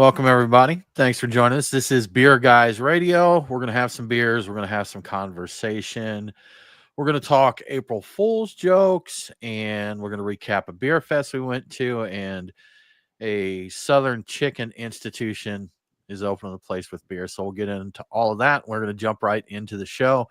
Welcome, everybody. Thanks for joining us. This is Beer Guys Radio. We're going to have some beers. We're going to have some conversation. We're going to talk April Fool's jokes, and we're going to recap a beer fest we went to, and a Southern Chicken Institution is opening the place with beer. So we'll get into all of that. We're going to jump right into the show.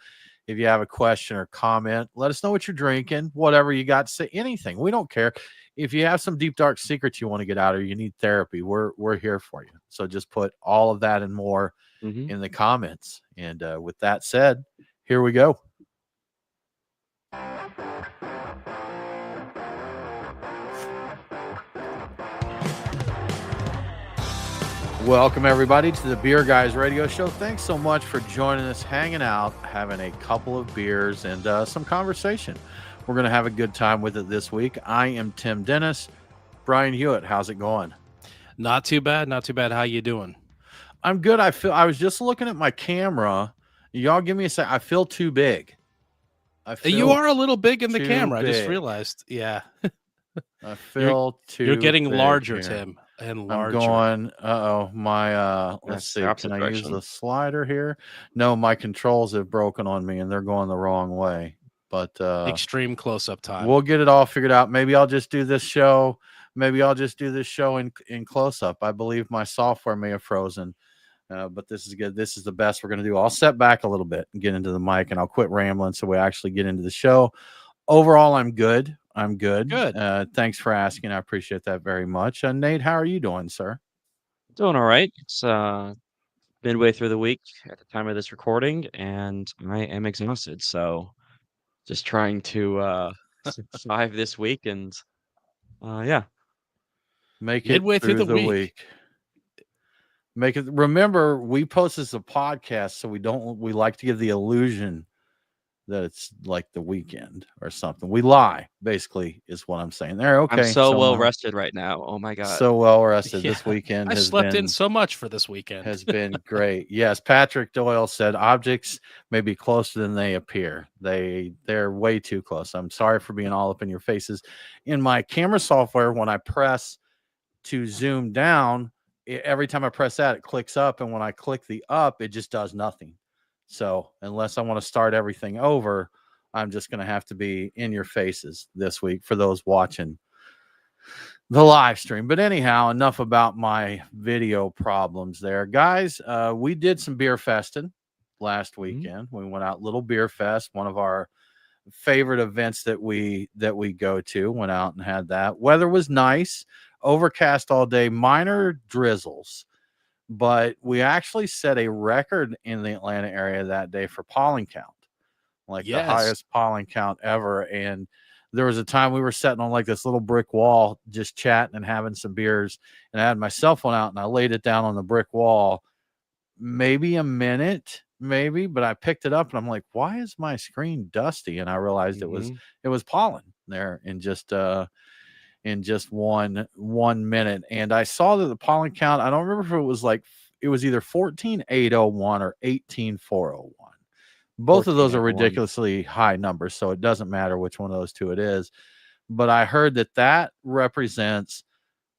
If you have a question or comment, let us know what you're drinking, whatever you got to say, anything. We don't care. If you have some deep, dark secrets you want to get out or you need therapy, we're here for you. So just put all of that and more in the comments. And with that said, here we go. Welcome, everybody, to the Beer Guys Radio Show. Thanks so much for joining us, hanging out, having a couple of beers, and some conversation. We're going to have a good time with it this week. I am Tim Dennis. Brian Hewitt, how's it going? Not too bad. Not too bad. How you doing? I'm good. I was just looking at my camera. Y'all give me a sec. I feel too big. You are a little big in the camera. big. I just realized. Yeah. I feel You're getting big larger, here. Tim. And larger. I'm going, let's see. Can I use the slider here? No, my controls have broken on me and they're going the wrong way. But extreme close-up time. We'll get it all figured out. Maybe I'll just do this show. In close-up. I believe my software may have frozen. But this is good. This is the best we're going to do. I'll step back a little bit and get into the mic, and I'll quit rambling so we actually get into the show. Overall, I'm good. Good. Thanks for asking. I appreciate that very much. Nate, how are you doing, sir? Doing all right. It's midway through the week at the time of this recording, and I am exhausted. So just trying to survive this week, and yeah, make it midway through the week. Make it. Remember, we post this a podcast, so we like to give the illusion that it's like the weekend or something. We lie, basically, is what I'm saying there. Okay. I'm so well rested right now. Oh my God. So well rested. This weekend I slept in so much for this weekend. Has been great. Yes. Patrick Doyle said objects may be closer than they appear. They're way too close. I'm sorry for being all up in your faces. In my camera software, when I press to zoom down, every time I press that, it clicks up. And when I click the up, it just does nothing. So unless I want to start everything over, I'm just going to have to be in your faces this week for those watching the live stream. But anyhow, enough about my video problems there. Guys, we did some beer festing last weekend. We went out, Little Beer Fest, one of our favorite events that we go to. Went out and had that. Weather was nice, overcast all day, minor drizzles. But we actually set a record in the Atlanta area that day for pollen count, the highest pollen count ever. And there was a time we were sitting on like this little brick wall, just chatting and having some beers. And I had my cell phone out and I laid it down on the brick wall, maybe a minute, but I picked it up and I'm like, why is my screen dusty? And I realized it was pollen there in just one minute. And I saw that the pollen count, I don't remember if it was either 14,801 or 18,401. Both of those are ridiculously high numbers, so it doesn't matter which one of those two it is. But I heard that represents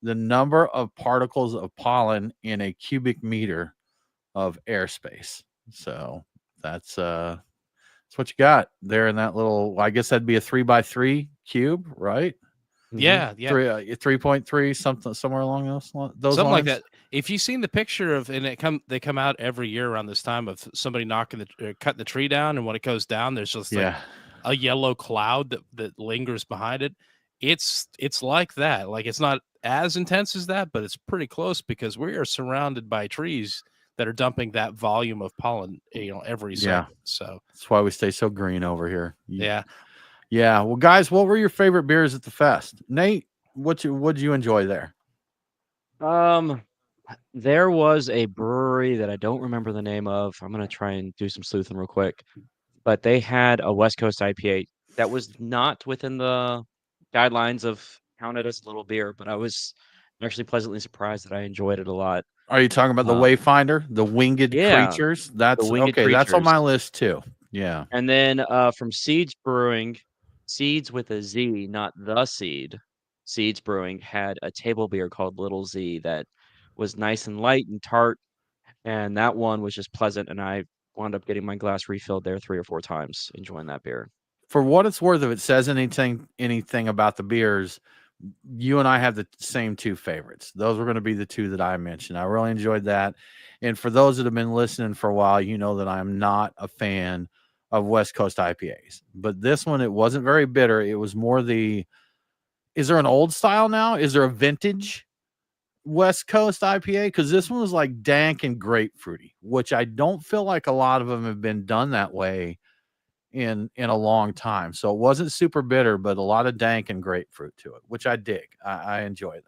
the number of particles of pollen in a cubic meter of airspace. So that's what you got there in that little, I guess that'd be a 3x3 cube, right? Yeah. 3.3, somewhere along those something lines. Like that. If you've seen the picture of, and they come out every year around this time of somebody cutting the tree down, and when it goes down, there's just like a yellow cloud that lingers behind it. It's like that. Like, it's not as intense as that, but it's pretty close because we are surrounded by trees that are dumping that volume of pollen, every second. So that's why we stay so green over here. Yeah. Yeah. Well, guys, what were your favorite beers at the fest? Nate, what'd you enjoy there? There was a brewery that I don't remember the name of. I'm going to try and do some sleuthing real quick. But they had a West Coast IPA that was not within the guidelines of counted as a little beer, but I was actually pleasantly surprised that I enjoyed it a lot. Are you talking about the Wayfinder, the Winged Creatures? That's okay. That's on my list too. Yeah. And then from Seeds Brewing, Seeds with a Z, not the Seed. Seeds Brewing had a table beer called Little Z that was nice and light and tart, and that one was just pleasant. And I wound up getting my glass refilled there 3 or 4 times, enjoying that beer. For what it's worth, if it says anything about the beers, you and I have the same two favorites. Those were going to be the two that I mentioned. I really enjoyed that. And for those that have been listening for a while, you know that I'm not a fan of West Coast IPAs. But this one, it wasn't very bitter. It was more is there an old style now? Is there a vintage West Coast IPA? Because this one was like dank and grapefruity, which I don't feel like a lot of them have been done that way in a long time. So it wasn't super bitter, but a lot of dank and grapefruit to it, which I dig. I enjoy that.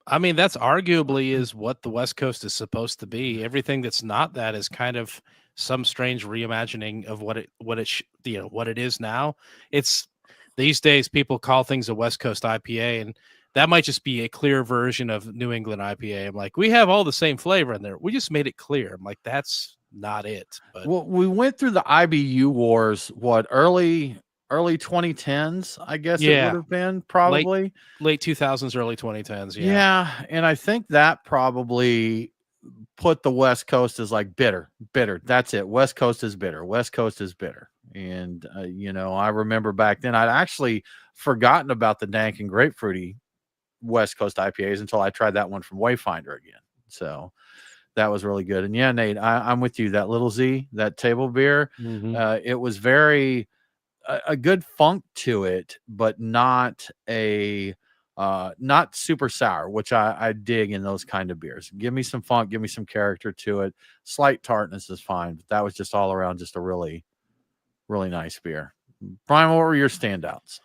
I mean, that's arguably is what the West Coast is supposed to be. Everything that's not that is kind of some strange reimagining of what it is now. It's these days people call things a West Coast IPA, and that might just be a clear version of New England IPA. I'm like, we have all the same flavor in there. We just made it clear. I'm like, that's not it. But well, we went through the IBU wars, early 2010s, I guess it would have been probably late 2000s, early 2010s. Yeah, and I think that probably put the West Coast as like bitter. That's it. West Coast is bitter. West Coast is bitter. And I remember back then I'd actually forgotten about the dank and grapefruity West Coast IPAs until I tried that one from Wayfinder again. So that was really good. And yeah, Nate, I'm with you. That Little Z, that table beer, it was very a good funk to it, but not super sour, which I dig in those kind of beers. Give me some funk, give me some character to it. Slight tartness is fine, but that was just all around just a really, really nice beer. Brian, what were your standouts?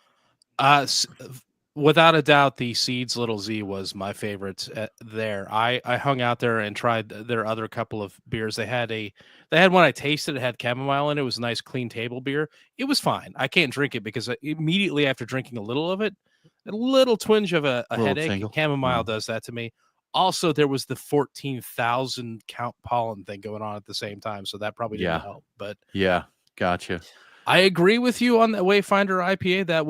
Without a doubt, the Seeds Little Z was my favorite there. I hung out there and tried their other couple of beers. They had one I tasted. It had chamomile in it. It was a nice, clean table beer. It was fine. I can't drink it because immediately after drinking a little of it, a little twinge of a headache. Tingle. Chamomile does that to me. Also, there was the 14,000 count pollen thing going on at the same time, so that probably didn't help. But yeah, gotcha. I agree with you on the Wayfinder IPA. That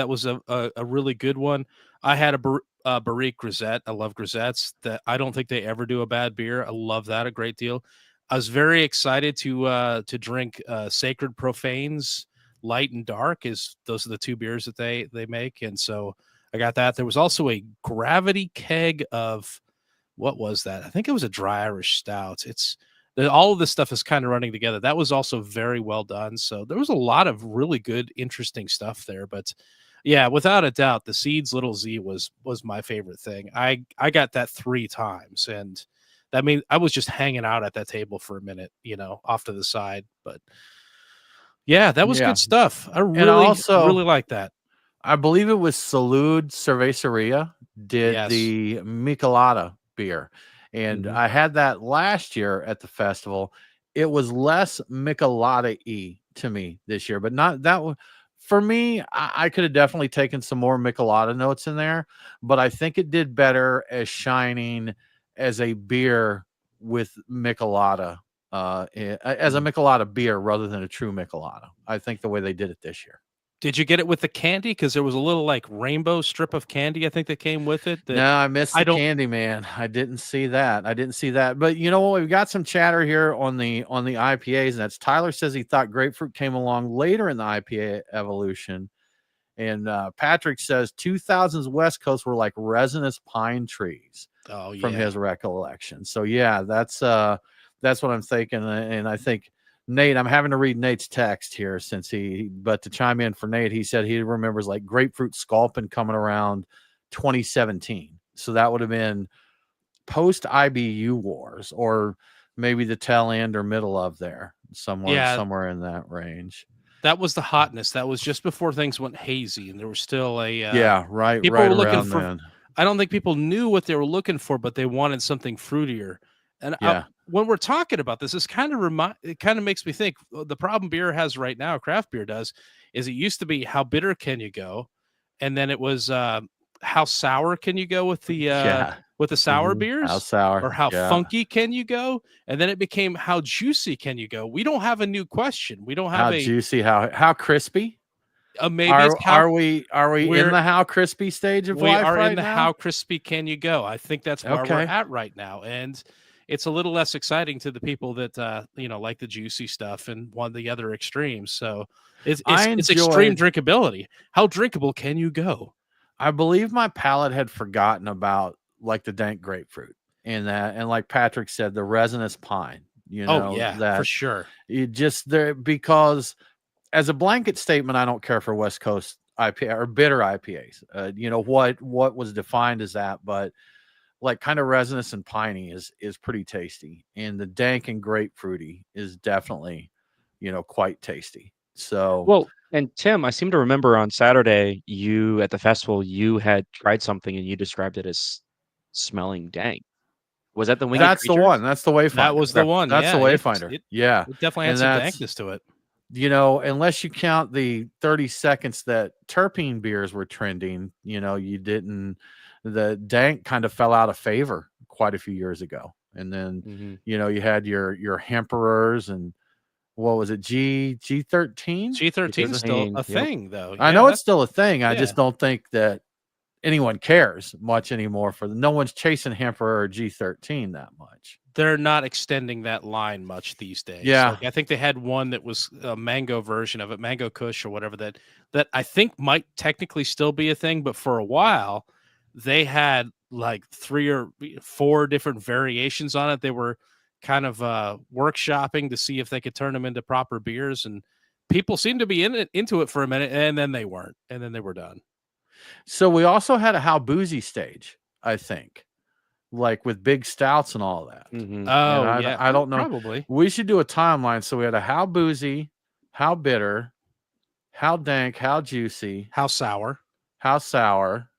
was a really good one. I had a Barrique Grisette. I love Grisettes. That I don't think they ever do a bad beer. I love that a great deal. I was very excited to drink Sacred Profanes Light and Dark. Those are the two beers that they make, and so I got that. There was also a Gravity keg of what was that? I think it was a dry Irish stout. All of this stuff is kind of running together. That was also very well done. So there was a lot of really good, interesting stuff there. But yeah, without a doubt, the Seeds Little Z was my favorite thing. I got that 3 times, and that means I was just hanging out at that table for a minute, off to the side. But yeah, that was good stuff. I really like that. I believe it was Salud Cerveceria did the Michelada beer. And I had that last year at the festival. It was less Michelada-y to me this year, but not that one. For me, I could have definitely taken some more Michelada notes in there, but I think it did better as shining as a beer with Michelada, as a Michelada beer rather than a true Michelada. I think the way they did it this year. Did you get it with the candy? Because there was a little like rainbow strip of candy, I think, that came with it. No, I missed the candy, man. I didn't see that. But you know what? We've got some chatter here on the IPAs, and that's Tyler says he thought grapefruit came along later in the IPA evolution. And Patrick says 2000s West Coast were like resinous pine trees from his recollection. So yeah, that's what I'm thinking. And I think Nate, I'm having to read Nate's text here but to chime in for Nate, he said he remembers like grapefruit sculpin coming around 2017. So that would have been post IBU wars, or maybe the tail end or middle of there, somewhere in that range. That was the hotness. That was just before things went hazy, and there was still a right. People right were looking around for. Then. I don't think people knew what they were looking for, but they wanted something fruitier. And when we're talking about this, it kind of makes me think the problem beer has right now, craft beer does, is it used to be how bitter can you go, and then it was how sour can you go with the sour beers, how sour or how funky can you go, and then it became how juicy can you go. We don't have a new question. We don't have how juicy, how crispy. maybe it's how Are we in we're the how crispy stage of we life are in right the now? how crispy can you go? I think that's where we're Okay. at right now, and it's a little less exciting to the people that like the juicy stuff and one of the other extremes. So I it's extreme enjoyed drinkability. How drinkable can you go? I believe my palate had forgotten about like the dank grapefruit and that, and like Patrick said, the resinous pine, Oh yeah, for that sure. it just there because as a blanket statement, I don't care for West Coast IPA or bitter IPAs. What was defined as that, but like kind of resinous and piney is pretty tasty, and the dank and grapefruity is definitely, quite tasty. So Well, and Tim, I seem to remember on Saturday, you at the festival, you had tried something and you described it as smelling dank. Was that the winged that's the one. creatures? That's the That Wayfinder. was the one. That's the Yeah, Wayfinder. it Yeah, it definitely had and some that's dankness to it. unless you count the 30 seconds that terpene beers were trending, you didn't. The dank kind of fell out of favor quite a few years ago, and then Hmm. you had your Hemperors and what was it, G13? G13 is still 13. a Yep. thing, though. I Yeah, know it's that's still a thing. I yeah. just don't think that anyone cares much anymore for no one's chasing Hemperor or G13 that much. They're not extending that line much these days. Yeah. Like I think they had one that was a mango version of it, Mango Kush or whatever that I think might technically still be a thing, but for a while they had like 3 or 4 different variations on it. They were kind of workshopping to see if they could turn them into proper beers, and people seemed to be into it for a minute, and then they weren't, and then they were done. So we also had a how boozy stage, I think, like with big stouts and all that. Hmm. And Oh I yeah, I don't know. probably. We should do a timeline. So we had a how boozy, how bitter, how dank, how juicy, How sour. how sour,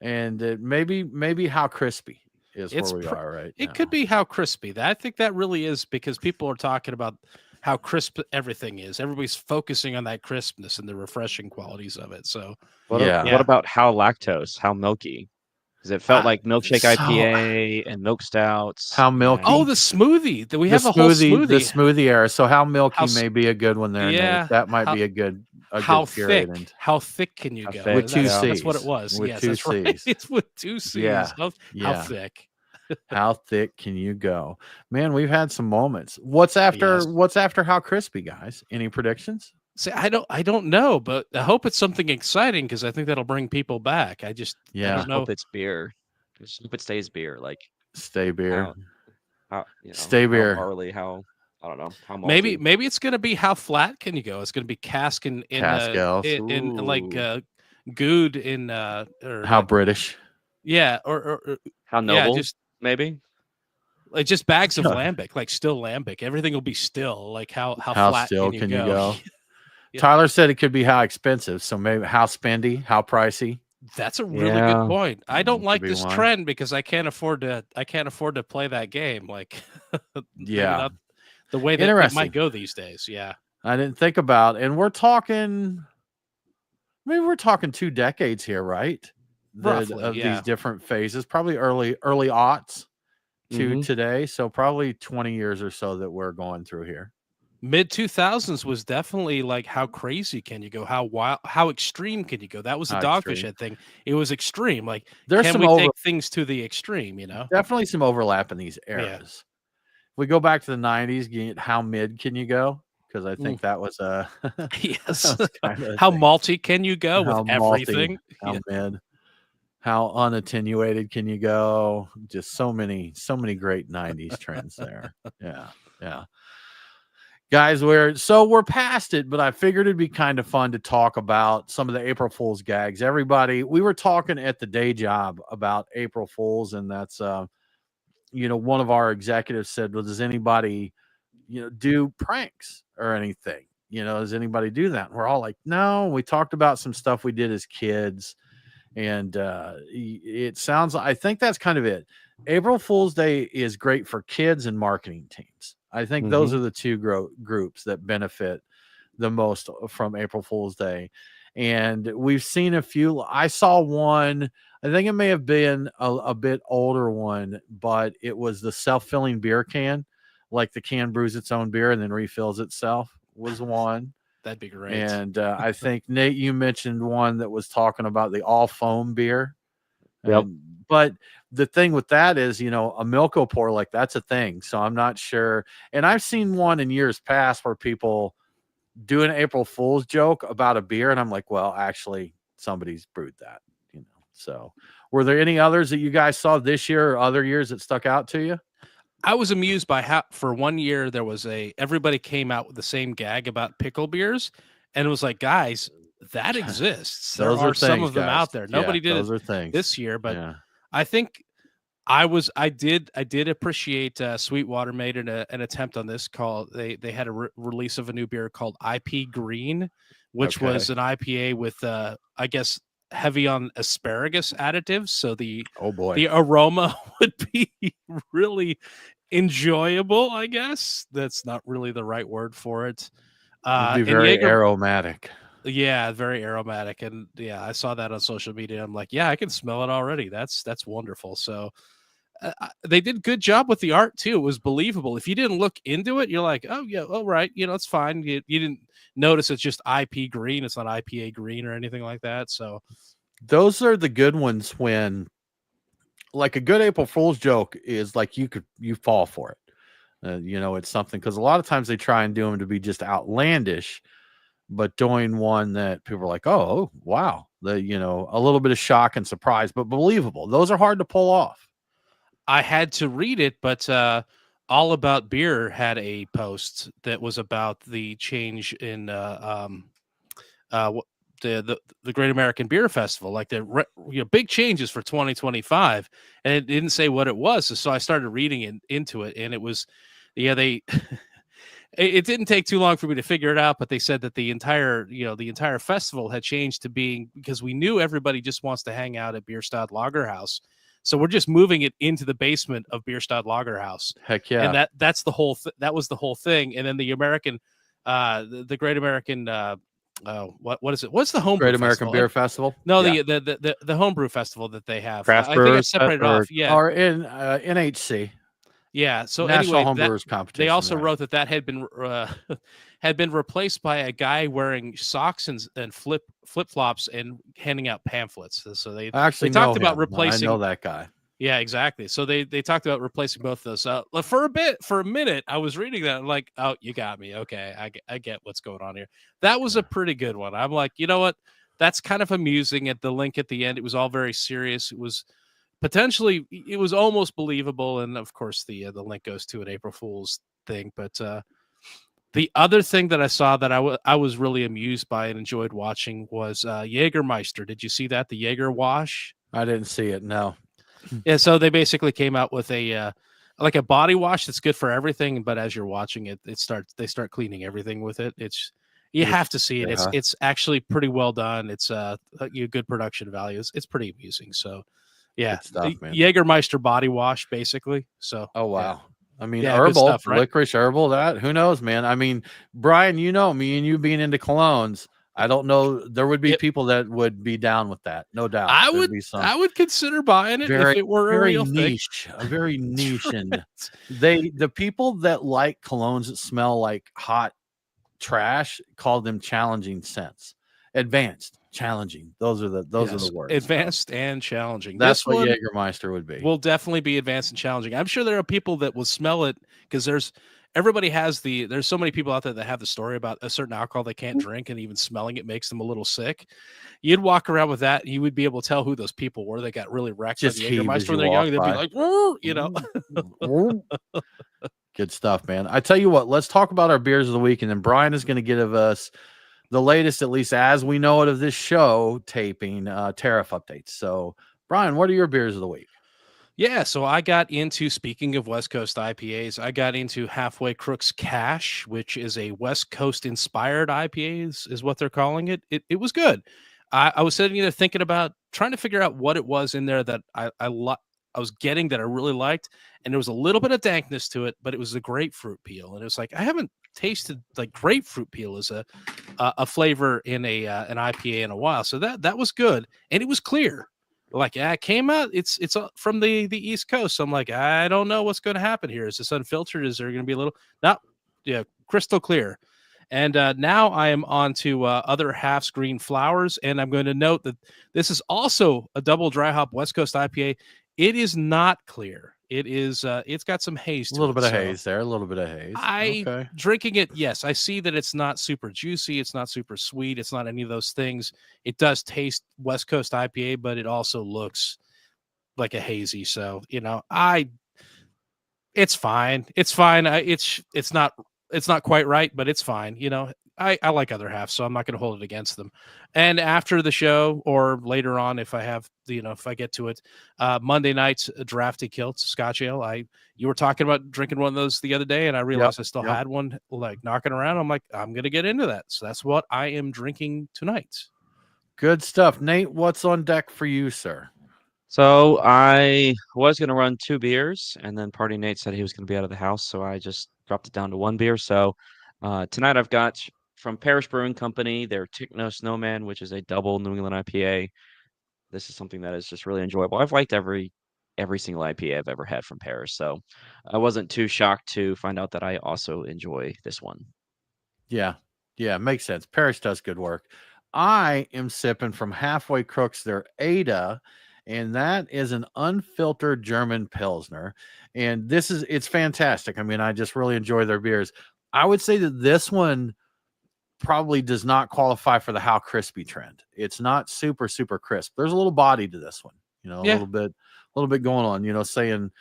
and maybe how crispy is where It's we pr are right It could now. be how crispy. That I think that really is because people are talking about how crisp everything is. Everybody's focusing on that crispness and the refreshing qualities of it. So, Yeah. What yeah. about how lactose? How milky? Because it felt I, like milkshake so IPA and milk stouts how Oh, and milky? the smoothie. We The have a whole smoothie, the smoothie. smoothie era. So how How milky s may be a good one there, Nate. Yeah, That might be a how good period. And thick can you how go? thick. with two Yeah. That's what it C's. was. With Yes, two that's right. C's. It's with 2 C's. Yeah. How Yeah. thick? How thick can you go? Man, we've had some moments. Yes. What's after how crispy, guys? Any predictions? See, I don't know, but I hope it's something exciting because I think that'll bring people back. I I Yeah. don't just hope know. it's beer. I just hope it stays beer. Like Stay beer. how Stay how beer. barley, how I don't know, how malty. Maybe it's gonna be how flat can you go? It's gonna be cask Cascals. in like Ooh. good in or How like British. yeah or How yeah noble, just maybe? like just bags of lambic, like still lambic. Everything will be still. Like how How flat still can you can you go? go? Yeah, Tyler said it could be how expensive. So maybe how spendy, how pricey. that's a really good Yeah. point. I don't Could like be this one. trend because I can't afford to play that game. Like maybe Yeah. not the way that it might Interesting. go these days. Yeah, I didn't think about, and we're talking, maybe we're talking 2 decades here, right? roughly. Of these Yeah. different phases, probably early aughts to Hmm. today. So probably 20 years or so that we're going through here. Mid 2000s was definitely like how crazy can you go? How wild, how extreme can you go? That was the How Dogfish extreme. Head thing. It was extreme. Like, There's can some we take things to the extreme, you know? definitely some overlap in these Yeah. eras. If we go back to the 90s, how mid can you go? Because I Mm, think that was that yes. was kind of a How thing. malty can you go with How malty, everything? how Yeah. mid, how unattenuated can you go? Just so many great 90s trends there. Yeah. Yeah. Guys, we're past it, but I figured it'd be kind of fun to talk about some of the April Fool's gags. Everybody, we were talking at the day job about April Fools, and that's one of our executives said, well, does anybody, do pranks or anything? Does anybody do that? And we're all like, no. We talked about some stuff we did as kids, and it sounds, I think that's kind of it. April Fool's Day is great for kids and marketing teams. I think those Hmm. are the two groups that benefit the most from April Fool's Day. And we've seen a few. I saw one, I think it may have been a bit older one, but it was the self-filling beer can, like the can brews its own beer and then refills itself, was one. That'd be great. And I think Nate, you mentioned one that was talking about the all foam beer. Yep. But the thing with that is, you know, a Milko pour, like that's a thing. So I'm not sure. And I've seen one in years past where people do an April Fool's joke about a beer, and I'm like, well, actually, somebody's brewed that, you know. So, were there any others that you guys saw this year or other years that stuck out to you? I was amused by how for 1 year there was everybody came out with the same gag about pickle beers, and it was like, guys, that exists. There Those are are some things, of them guys. out there. Yeah, Nobody did it those are things. this year, but Yeah. I think I did appreciate Sweetwater made an attempt on this call. They had a release of a new beer called IP Green, which was an IPA with I guess heavy on asparagus additives. So Oh boy. the aroma would be really enjoyable, I guess. That's not really the right word for it. It'd be And very Jaeger, aromatic. yeah, very aromatic. And yeah, I saw that on social media. I'm like, yeah, I can smell it already. That's wonderful. So they did good job with the art too. It was believable. If you didn't look into it, you're like, oh yeah, all right, you know, it's fine. You didn't notice it's just IP green. It's not IPA green or anything like that. So Those are the good ones when, like, a good April Fool's joke is like you fall for it. You know, it's something because a lot of times they try and do them to be just outlandish, but doing one that people are like, oh wow, you know, a little bit of shock and surprise, but believable. Those are hard to pull off. I had to read it, but All About Beer had a post that was about the change in the Great American Beer Festival, like big changes for 2025, and it didn't say what it was. So I started reading into it, and it was, yeah, they. It didn't take too long for me to figure it out, but they said that the entire festival had changed to being, because we knew everybody just wants to hang out at Bierstadt Lager House. So we're just moving it into the basement of Bierstadt Lager House. Heck yeah. And that's the whole that was the whole thing. And then the American the Great American what is it? What's the homebrew Great American festival? Beer Festival? No, Yeah. the homebrew festival that they have. Craft I think I Brewers separated or- off. Yeah. Or in NHC, Yeah. So National anyway, Homebrewers Competition. they also right. wrote that had been had been replaced by a guy wearing socks and flip flops and handing out pamphlets. So they I talked about him. replacing. I know that guy. Yeah, exactly. So they talked about replacing both of those. For a minute, I was reading that. I'm like, oh, you got me. Okay, I get what's going on here. That was a pretty good one. I'm like, you know what? That's kind of amusing. At the link at the end, it was all very serious. It was potentially, it was almost believable, and of course, the link goes to an April Fool's thing. But the other thing that I saw that I was really amused by and enjoyed watching was Jägermeister. Did you see that? The Jaeger wash. I didn't see it. No. Yeah, so they basically came out with a like a body wash that's good for everything, but as you're watching it, they start cleaning everything with it. You have to see it. It's actually pretty well done. It's good production values. It's pretty amusing. So yeah, Good stuff, man. Jägermeister body wash basically. So Oh wow. I mean, Yeah, good herbal, stuff, right? licorice, herbal, that who knows, man. I mean, Brian, you know me and you being into colognes. I don't know. There would be Yep. people that would be down with that, no doubt. I There'd would be some I would consider buying it if it were a very real thing. niche, a very niche, and the people that like colognes that smell like hot trash call them challenging scents. Advanced, challenging. Those are the words. Advanced and challenging. That's This what one Jägermeister would be. will definitely be advanced and challenging. I'm sure there are people that will smell it because there's so many people out there that have the story about a certain alcohol they can't drink, and even smelling it makes them a little sick. You'd walk around with that, and you would be able to tell who those people were that got really wrecked Just by the heave as Jägermeister when you they're young. walk They'd by. be like, "Woo," you know. Good stuff, man. I tell you what, let's talk about our beers of the week, and then Brian is going to give us the latest, at least as we know it, of this show taping tariff updates. So, Brian, what are your beers of the week? Yeah, so I got into, speaking of West Coast IPAs, I got into Halfway Crooks Cash, which is a West Coast inspired IPA, is what they're calling it. It was good. I was sitting there thinking about trying to figure out what it was in there that I was getting that I really liked, and there was a little bit of dankness to it, but it was the grapefruit peel, and it was like I haven't tasted like grapefruit peel as a flavor in an IPA in a while, so that was good, and it was clear. Like, it came out. It's from the East Coast. So I'm like, I don't know what's going to happen here. Is this unfiltered? Is there going to be a little? No, yeah, crystal clear. And now I am on to Other Half's Green Flowers, and I'm going to note that this is also a double dry hop West Coast IPA. It is not clear. It is. It's got some haze A to little it. bit of So haze there. A little bit of haze. Okay. drinking it. Yes, I see that it's not super juicy. It's not super sweet. It's not any of those things. It does taste West Coast IPA, but it also looks like a hazy. So it's fine. It's fine. It's not quite right, but it's fine. I like Other Half, so I'm not going to hold it against them. And after the show or later on, if I have, if I get to it, Monday night's Drafty Kilt Scotch Ale. You were talking about drinking one of those the other day, and I realized I still had one like knocking around. I'm like, I'm going to get into that. So that's what I am drinking tonight. Good stuff. Nate, what's on deck for you, sir? So I was going to run 2 beers, and then Party Nate said he was going to be out of the house, so I just dropped it down to 1 beer. So tonight I've got from Parish Brewing Company their Techno Snowman, which is a double New England IPA. This is something that is just really enjoyable. I've liked every single IPA I've ever had from Parish, so I wasn't too shocked to find out that I also enjoy this one. Yeah. Yeah, makes sense. Parrish does good work. I am sipping from Halfway Crooks their Ada, and that is an unfiltered German Pilsner. And it's fantastic. I mean, I just really enjoy their beers. I would say that this one probably does not qualify for the how crispy trend. It's not super, super crisp. There's a little body to this one, a little bit going on, saying,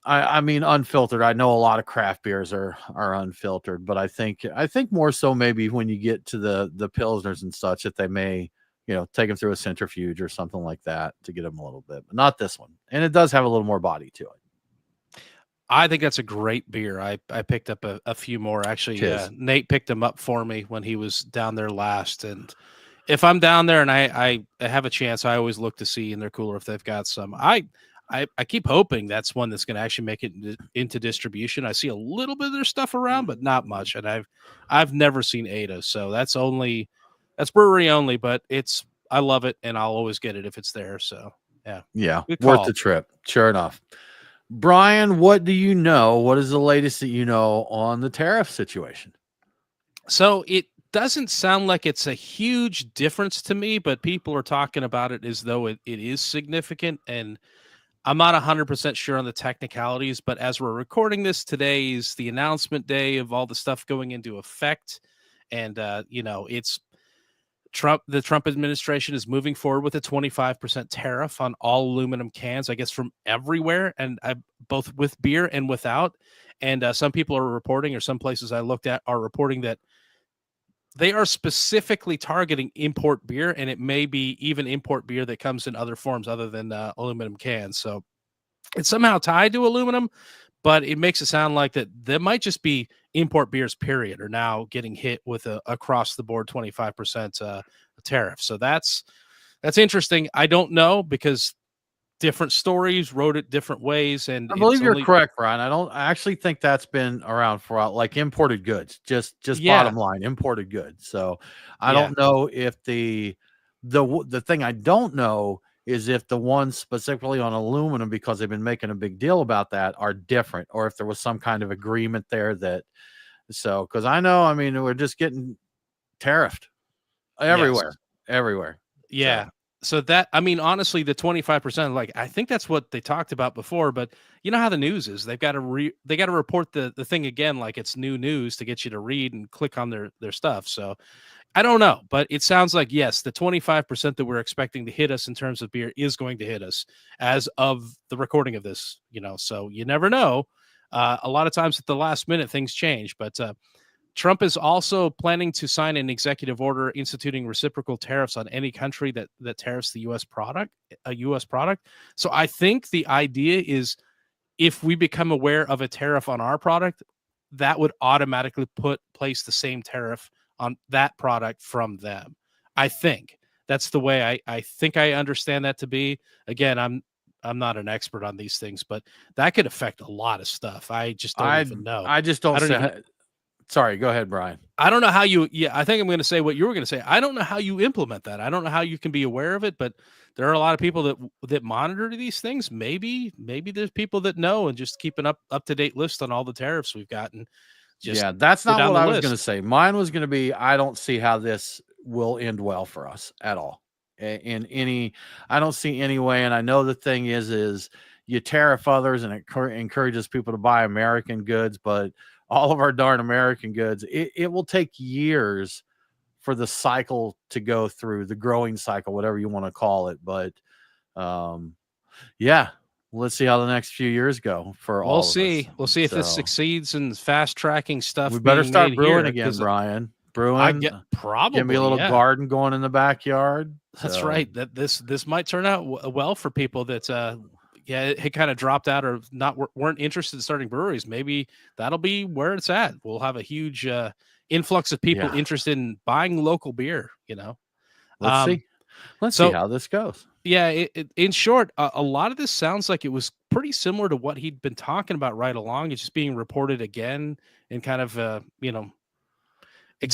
I mean, unfiltered. I know a lot of craft beers are unfiltered, but I think more so maybe when you get to the Pilsners and such that they may, take them through a centrifuge or something like that to get them a little bit, but not this one. And it does have a little more body to it. I think that's a great beer. I picked up a few more. Actually, Nate picked them up for me when he was down there last. And if I'm down there and I have a chance, I always look to see in their cooler if they've got some. I keep hoping that's one that's going to actually make it into distribution. I see a little bit of their stuff around, but not much. And I've never seen Ada, so that's brewery only. But I love it, and I'll always get it if it's there. So yeah, worth the trip. Sure enough. Brian, what do you know? What is the latest that you know on the tariff situation? So it doesn't sound like it's a huge difference to me, but people are talking about it as though it is significant. And I'm not 100% sure on the technicalities, but as we're recording this, today is the announcement day of all the stuff going into effect. And, it's the Trump administration is moving forward with a 25% tariff on all aluminum cans, I guess, from everywhere, and both with beer and without. And some people are reporting, or some places I looked at are reporting that they are specifically targeting import beer, and it may be even import beer that comes in other forms other than aluminum cans. So it's somehow tied to aluminum, but it makes it sound like that there might just be import beers, period, are now getting hit with a across the board 25% tariff. So that's interesting. I don't know, because different stories wrote it different ways, and I believe you're correct, Brian. I actually think that's been around for like imported goods, just bottom line, imported goods. So I don't know if the thing I don't know is if the ones specifically on aluminum, because they've been making a big deal about that, are different, or if there was some kind of agreement there because I know, I mean, we're just getting tariffed everywhere. Yeah. So that, I mean, honestly, the 25%, like, I think that's what they talked about before, but you know how the news is. They've got to report the thing again like it's new news to get you to read and click on their stuff. So I don't know, but it sounds like, yes, the 25% that we're expecting to hit us in terms of beer is going to hit us as of the recording of this, so you never know. A lot of times at the last minute, things change, but Trump is also planning to sign an executive order instituting reciprocal tariffs on any country that tariffs a U.S. product. So I think the idea is, if we become aware of a tariff on our product, that would automatically place the same tariff on that product from them. I think that's the way I think I understand that to be. Again, I'm not an expert on these things, but that could affect a lot of stuff. I just don't even know. I just don't. Sorry, go ahead, Brian. I don't know how you. Yeah, I think I'm going to say what you were going to say. I don't know how you implement that. I don't know how you can be aware of it, but there are a lot of people that monitor these things. Maybe there's people that know and just keep an up to date list on all the tariffs we've gotten. just that's go not down what the I was going to list. say. Mine was going to be, I don't see how this will end well for us at all. In any, I don't see any way. And I know the thing is you tariff others and it encourages people to buy American goods, but all of our darn American goods, it will take years for the cycle to go through, the growing cycle, whatever you want to call it. But yeah, let's see how the next few years go for We'll all of us. see. We'll see if this So succeeds in fast tracking stuff we better being made start brewing here, again, because Brian. I Brewing. get Get me a probably, little yeah. garden going in the backyard. That's So, right. That this might turn out well for people that it kind of dropped out or weren't interested in starting breweries. Maybe that'll be where it's at. We'll have a huge influx of people Yeah. interested in buying local beer. Let's see. Let's see so- how this goes. Yeah, in short, a lot of this sounds like it was pretty similar to what he'd been talking about right along. It's just being reported again in kind of Just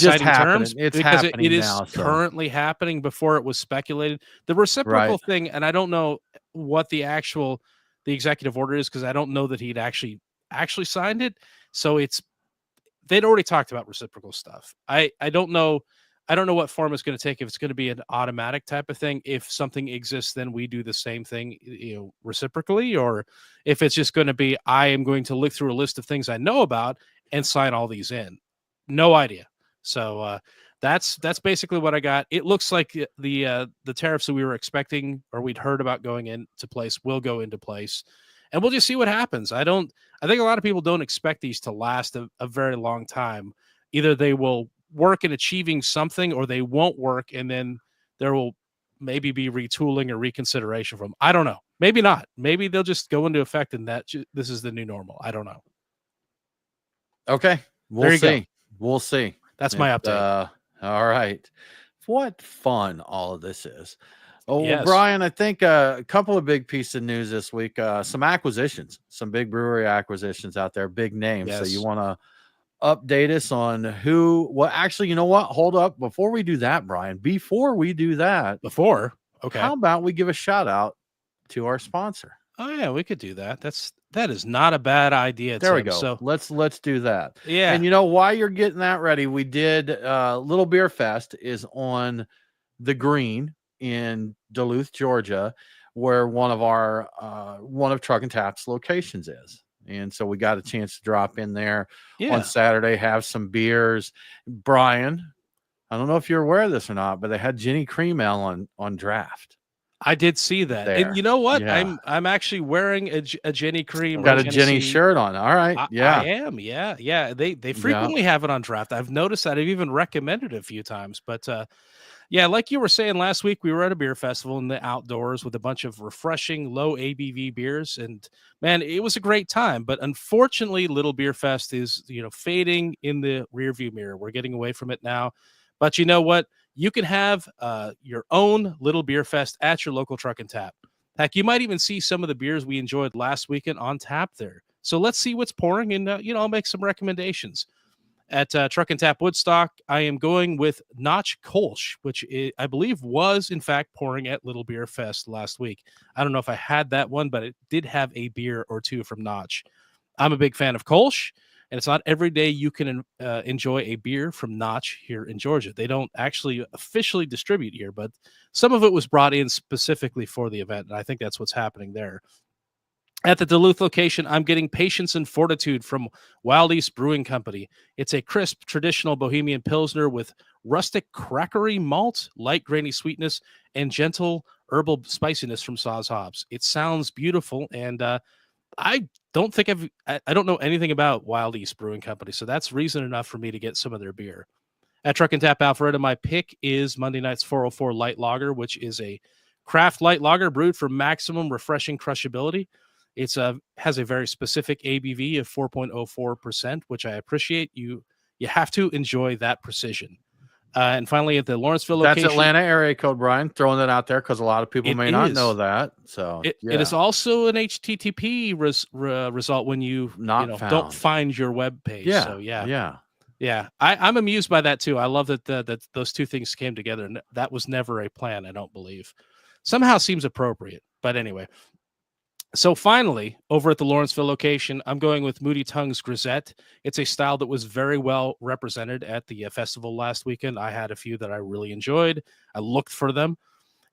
exciting happening. terms, It's because happening it is now. So, currently happening before it was speculated. The reciprocal right. thing, and I don't know what the executive order is, because I don't know that he'd actually signed it. So they'd already talked about reciprocal stuff. I don't know what form it's going to take. If it's going to be an automatic type of thing, if something exists, then we do the same thing, reciprocally, or if it's just going to be, I am going to look through a list of things I know about and sign all these in. No idea. So that's basically what I got. It looks like the tariffs that we were expecting, or we'd heard about going into place, will go into place, and we'll just see what happens. I think a lot of people don't expect these to last a very long time. Either they will work in achieving something, or they won't work, and then there will maybe be retooling or reconsideration from them. I don't know. Maybe not. Maybe they'll just go into effect, and this is the new normal. I don't know. Okay. We'll see. We'll see. That's my update. All right. What fun all of this is. Oh, Yes. well, Brian, I think a couple of big pieces of news this week. Some acquisitions, some big brewery acquisitions out there, big names. Yes. So you want to update us on actually, you know what? Hold up. Before we do that, Brian, okay. How about we give a shout out to our sponsor? Oh yeah, we could do that. That is not a bad idea. There Tim. we go. So let's do that. yeah. And while you're getting that ready, we did Little Beer Fest is on the Green in Duluth, Georgia, where one of Truck and Tap's locations is. And so we got a chance to drop in there on Saturday, have some beers. Brian, I don't know if you're aware of this or not, but they had Jenny Cream Ale on draft. I did see that. There. And you know what? Yeah. I'm actually wearing a Jenny Cream. Got a Jenny shirt on. All right. Yeah. I am. Yeah. Yeah. They frequently have it on draft. I've noticed that. I've even recommended it a few times. But yeah, like you were saying last week, we were at a beer festival in the outdoors with a bunch of refreshing low ABV beers. And man, it was a great time. But unfortunately, Little Beer Fest is, fading in the rearview mirror. We're getting away from it now. But you know what? You can have your own Little Beer Fest at your local Truck and Tap. Heck, you might even see some of the beers we enjoyed last weekend on tap there. So let's see what's pouring, and I'll make some recommendations. At Truck and Tap Woodstock, I am going with Notch Kolsch, which I believe was in fact pouring at Little Beer Fest last week. I don't know if I had that one, but it did have a beer or two from Notch. I'm a big fan of Kolsch. And it's not every day you can enjoy a beer from Notch here in Georgia. They don't actually officially distribute here, but some of it was brought in specifically for the event, and I think that's what's happening there. At the Duluth location, I'm getting Patience and Fortitude from Wild East Brewing Company. It's a crisp, traditional Bohemian Pilsner with rustic crackery malt, light grainy sweetness, and gentle herbal spiciness from Saw's hops. It sounds beautiful, and I don't think I don't know anything about Wild East Brewing Company, so that's reason enough for me to get some of their beer. At Truck and Tap Alpharetta, my pick is Monday Night's 404 Light Lager, which is a craft light lager brewed for maximum refreshing crushability. It's has a very specific ABV of 4.04%, which I appreciate. You have to enjoy that precision. And finally, at the Lawrenceville location. That's Atlanta area code, Brian. Throwing that out there because a lot of people may not know that. So it is also an HTTP result when you don't find your web page. Yeah. So yeah. I'm amused by that too. I love that those two things came together, and that was never a plan. I don't believe. Somehow seems appropriate, but anyway. So finally, over at the Lawrenceville location, I'm going with Moody Tongue's Grisette. It's a style that was very well represented at the festival last weekend. I had a few that I really enjoyed. I looked for them.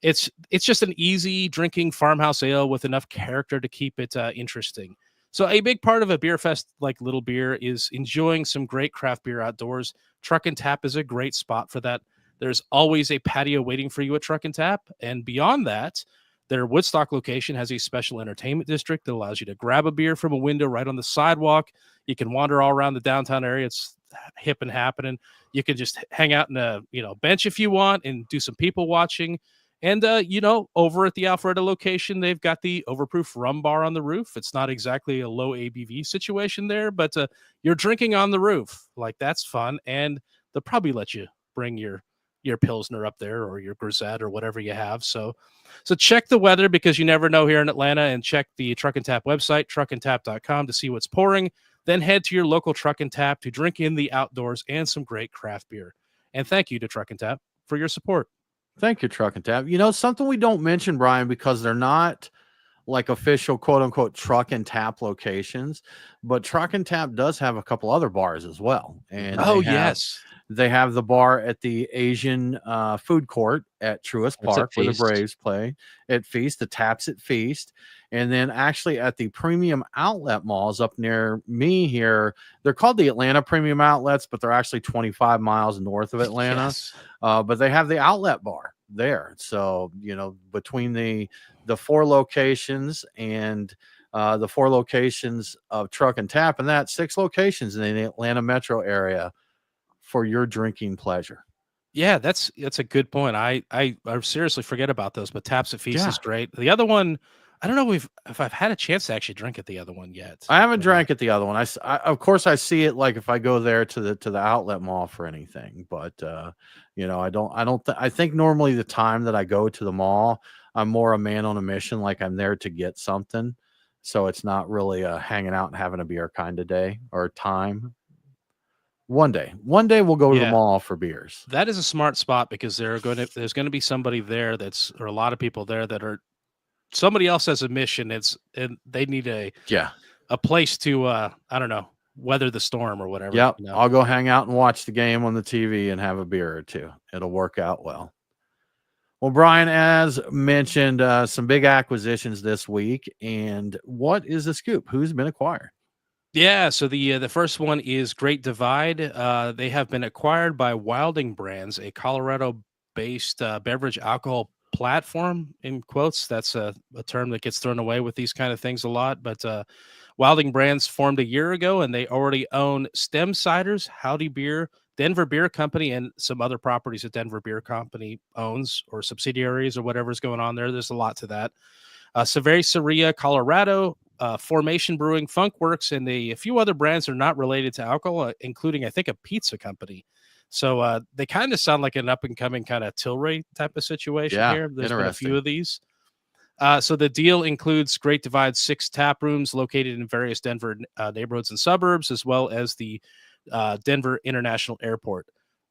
It's just an easy drinking farmhouse ale with enough character to keep it interesting. So a big part of a beer fest like Little Beer is enjoying some great craft beer outdoors. Truck and Tap is a great spot for that. There's always a patio waiting for you at Truck and Tap, and beyond that, their Woodstock location has a special entertainment district that allows you to grab a beer from a window right on the sidewalk. You can wander all around the downtown area. It's hip and happening. You can just hang out in a bench if you want and do some people watching. And, over at the Alpharetta location, they've got the overproof rum bar on the roof. It's not exactly a low ABV situation there, but you're drinking on the roof. Like, that's fun. And they'll probably let you bring your Pilsner up there or your Grisette or whatever you have. So check the weather because you never know here in Atlanta, and check the Truck and Tap website, truckandtap.com, to see what's pouring. Then head to your local Truck and Tap to drink in the outdoors and some great craft beer. And thank you to Truck and Tap for your support. Thank you, Truck and Tap. Something we don't mention, Brian, because they're not like official quote unquote Truck and Tap locations, but Truck and Tap does have a couple other bars as well. And yes, they have the bar at the Asian food court at Truist Park where the Braves play. At Feast, the Taps at Feast. And then actually at the premium outlet malls up near me here, they're called the Atlanta Premium Outlets, but they're actually 25 miles north of Atlanta. Yes. But they have the outlet bar there. So, between the 4 locations and the 4 locations of Truck and Tap, and that 6 locations in the Atlanta metro area for your drinking pleasure. Yeah, that's a good point. I seriously forget about those, but Taps at Feast is great. The other one, I don't know if I've had a chance to actually drink at the other one yet. I haven't drank at the other one. I of course I see it, like if I go there to the outlet mall for anything, but I think normally the time that I go to the mall, I'm more a man on a mission, like I'm there to get something. So it's not really a hanging out and having a beer kind of day or time. One day we'll go to the mall for beers. That is a smart spot because there's going to be somebody there or a lot of people there that are somebody else has a mission. And they need a place to I don't know, weather the storm or whatever. Yep. I'll go hang out and watch the game on the TV and have a beer or two. It'll work out well. Well, Brian, as mentioned, some big acquisitions this week. And what is the scoop? Who's been acquired? Yeah, so the first one is Great Divide. They have been acquired by Wilding Brands, a Colorado-based beverage alcohol platform, in quotes. That's a term that gets thrown away with these kind of things a lot. But Wilding Brands formed a year ago, and they already own Stem Ciders, Howdy Beer, Denver Beer Company, and some other properties that Denver Beer Company owns or subsidiaries or whatever's going on there. There's a lot to that. Cerveceria, Colorado, Formation Brewing, Funkworks, and a few other brands are not related to alcohol, including, I think, a pizza company. So they kind of sound like an up-and-coming kind of Tilray type of situation here. There's been a few of these. So the deal includes Great Divide's 6 tap rooms located in various Denver neighborhoods and suburbs, as well as the Denver International Airport.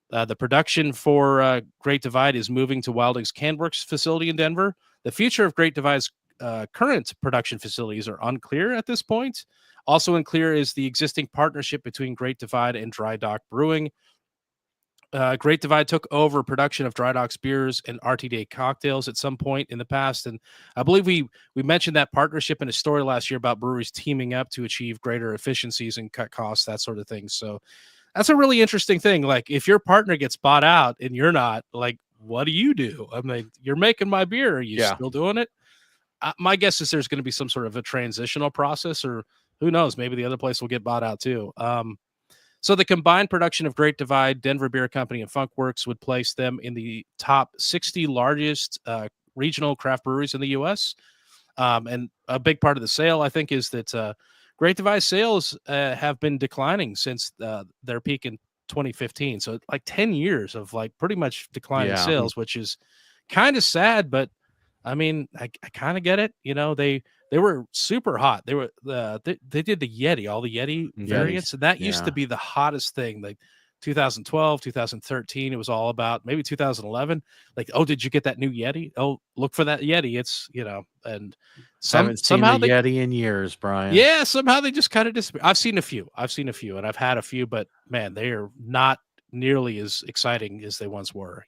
The production for Great Divide is moving to Wilding's Canworks facility in Denver. The future of Great Divide's current production facilities are unclear at this point. Also unclear is the existing partnership between Great Divide and Dry Dock Brewing. Great Divide took over production of Dry Dock's beers and RTD cocktails at some point in the past, and I believe we mentioned that partnership in a story last year about breweries teaming up to achieve greater efficiencies and cut costs, that sort of thing. So that's a really interesting thing. Like, if your partner gets bought out and you're not, like, what do you do? I mean, you're making my beer. Are you still doing it? My guess is there's going to be some sort of a transitional process, or who knows, maybe the other place will get bought out too. So the combined production of Great Divide, Denver Beer Company, and Funkworks would place them in the top 60 largest regional craft breweries in the U.S. And a big part of the sale, I think, is that Great Divide sales have been declining since their peak in 2015. So like 10 years of like pretty much declining sales, which is kind of sad, but I mean, I kind of get it. You know, they were super hot. They did the Yeti, all the Yeti variants, and that used to be the hottest thing. Like 2012, 2013, it was all about, maybe 2011. Like, oh, did you get that new Yeti? Oh, look for that Yeti. It's, and Haven't seen somehow the they, Yeti in years, Brian. yeah, somehow they just kind of disappear. I've seen a few, and I've had a few, but man, they are not nearly as exciting as they once were.